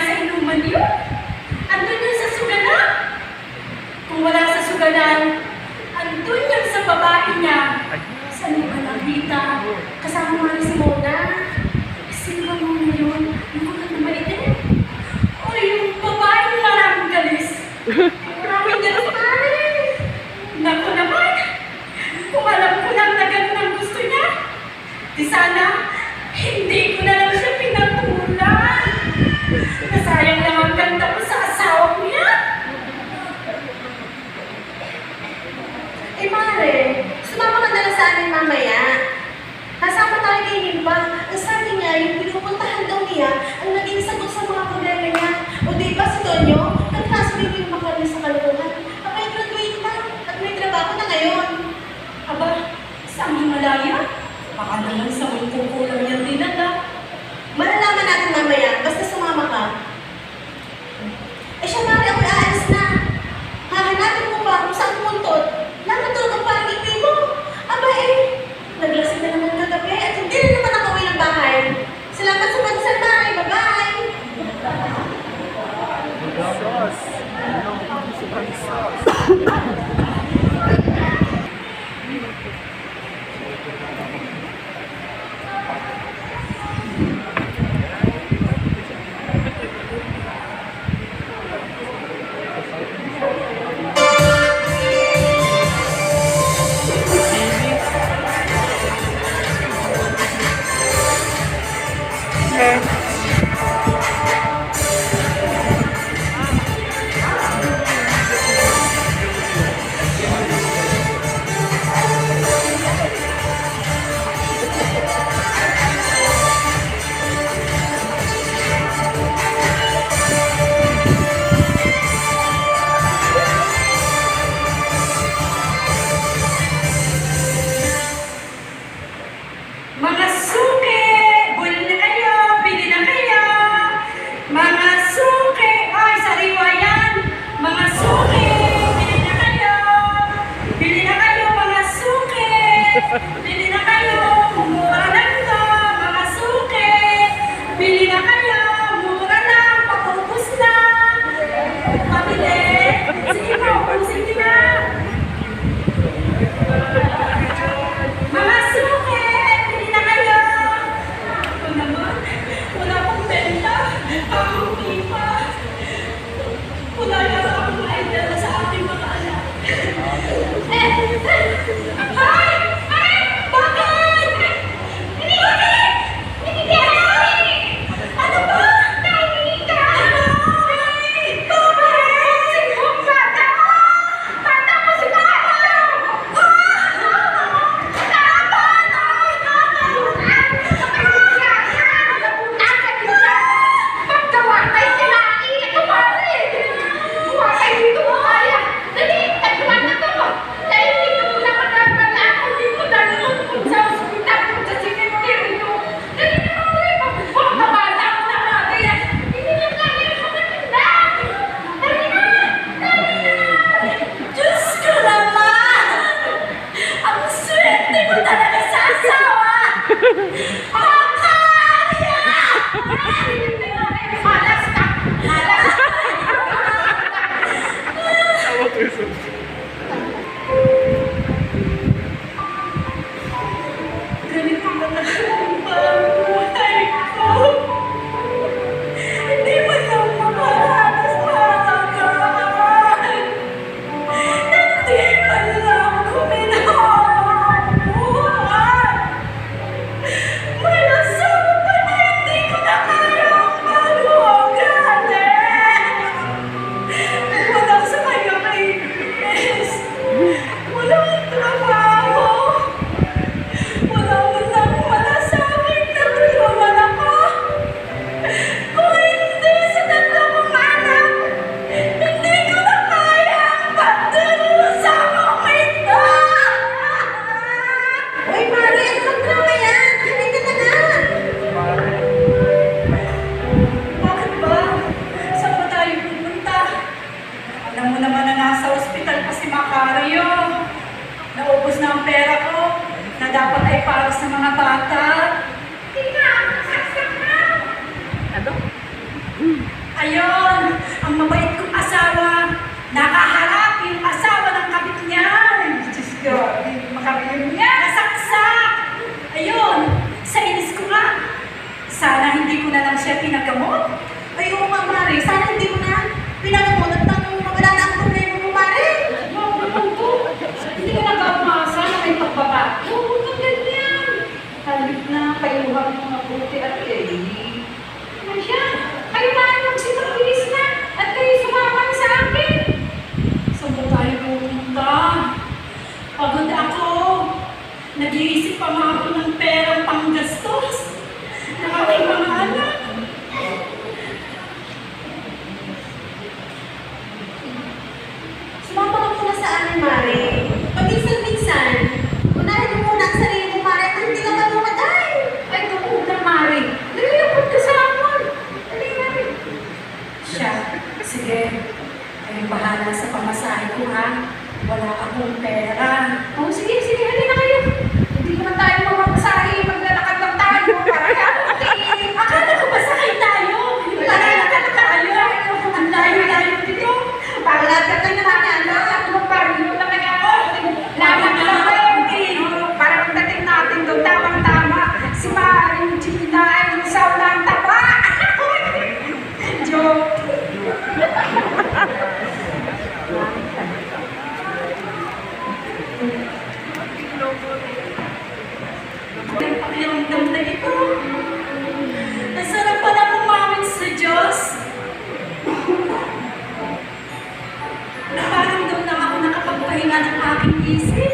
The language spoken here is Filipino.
nasa inuman yun? Andun yun sa sugalan? Kung wala sa sugalan, andun yun sa babae niya. Saan mo ba nakita? Kasama mo si Mona. Sino ba Mona yun? Yung kulat na maitin? O yung babaeng maraming galis? Maraming galis pare! Naku naman! Kung alam ko lang na ganun ang gusto niya, di sana, hindi ko na lang siya pinatulan. Nasayang lang ang ganda ko sa asawa niya. Eh, Mare, sumama ka na lang sa amin mamaya. Kasama tayo kay Nimpa. Ang sabi niya, yung pinupuntahan daw niya, ang naging sagot sa mga problema niya. O diba si Tonyo, nag-classmate yung makarami sa kalukuhan. Abay, graduate na at may trabaho na ngayon. Aba, saan Himalaya? Baka naman sa may kukulang niya din na. Malalaman natin mamaya, basta sumama ka. Eh siya, Mare, ako'y aalis na. Hahanapin mo ba kung saan pumuntot? Nakatulog ang parang ipi mo. Aba eh, naglasing na naman kagabi at hindi na naman nakauwi ng bahay. Salamat sa pagsal, Mare. Bye-bye! Mga suki! Buli na kayo! Bili na kayo! Mga suki! Ay, sariwa yan! Mga suki! Bili na kayo! Bili na kayo, mga suki! Bili na kayo! Mura lang to! Mga suki! Bili na kayo! Mura lang! Patubos na! Pabili! Sige po, ubusin niyo na! Mga suki! Bili na kayo! Ako naman, wala pang benta. Kakunti pa. Wala na akong maidala sa ating mga anak. Ay! Ay! Bakit? Bakit? Ano ba? Ano? Bakit? Sinong bata mo? Bata mo si Bata! Diyos ko naman! Ang swerte mo talaga sa asawa! Makarya! Malas ka! Malas ka! Ganito na ang buhay ko. Hindi mo lang makaranas malagaan. Hindi man lang kuminahon ang buhay. May nasabi pa na hindi ko na kayang maluwagan Walang sa kanya kainis. Walang trabaho. Walang malasakit na tulungan ako. Kung hindi sa tatlong anak, hindi ko na kayang pagdalo sa mga ito. Uy, Mare, ano bang drama yan? Halika na nga! Bakit ba? Saan ba tayo pupunta? Alam mo naman na nasa ospital pa si Macario. Naubos na ang pera ko na dapat ay para sa mga bata. Tingnan, sasaktan! Ano? Ayun, ang mabait kong asawa, nakaharap yung asawa ng kabit niya. Diyos ko, hindi makabili niya. Nasaksak! Ayun, sa inis ko nga. Sana hindi ko na lang siya pinagamot. Ay, oo nga, Mare. Sana hindi mo na pinagamunod ng mawala na ang problema mo, Mare. Wow, naman ko. Hindi ka nag-aumasa na may pagbabago. Huwag kang ganyan. Halip na, payuhan mo mabuti at Ellie. Ano siya? Kayo na ang magsipagbilis na at kayo sumama na sa akin. Saan ba tayo pupunta? Pagod ako. Nag-iisip pa nga ako ng perang panggastos. Ng aking mga anak. Sumama ka muna sa amin, Mare. Paminsan-minsan, unahin mo muna ang sarili mo, Mare, at hindi ka manumatay. Ay, kapag na, Mari. Nagilapot ka sa amon. Dali, Mari. Siya, sige. Kayong bahala sa pamasahe ko, ha? Wala akong pera. Oh, sige, sige. Halika na kayo. Hindi naman tayo mamamasahe. Maglalakad lang tayo. Akala ko ba sakay tayo? Maglalakad tayo. Ang layo-layo dito. Paglagat ka naman yan, no? Magpapagod na kaya ako. Lakad lang kayo. Para pagdating natin doon, tamang-tama. Si Maring Gina ay yung saulang taba. Joke. Ang pakiramdam na ito. Nasarap pala pumawit sa Diyos. Parang doon na ako nakapagpahinga ng aking isip.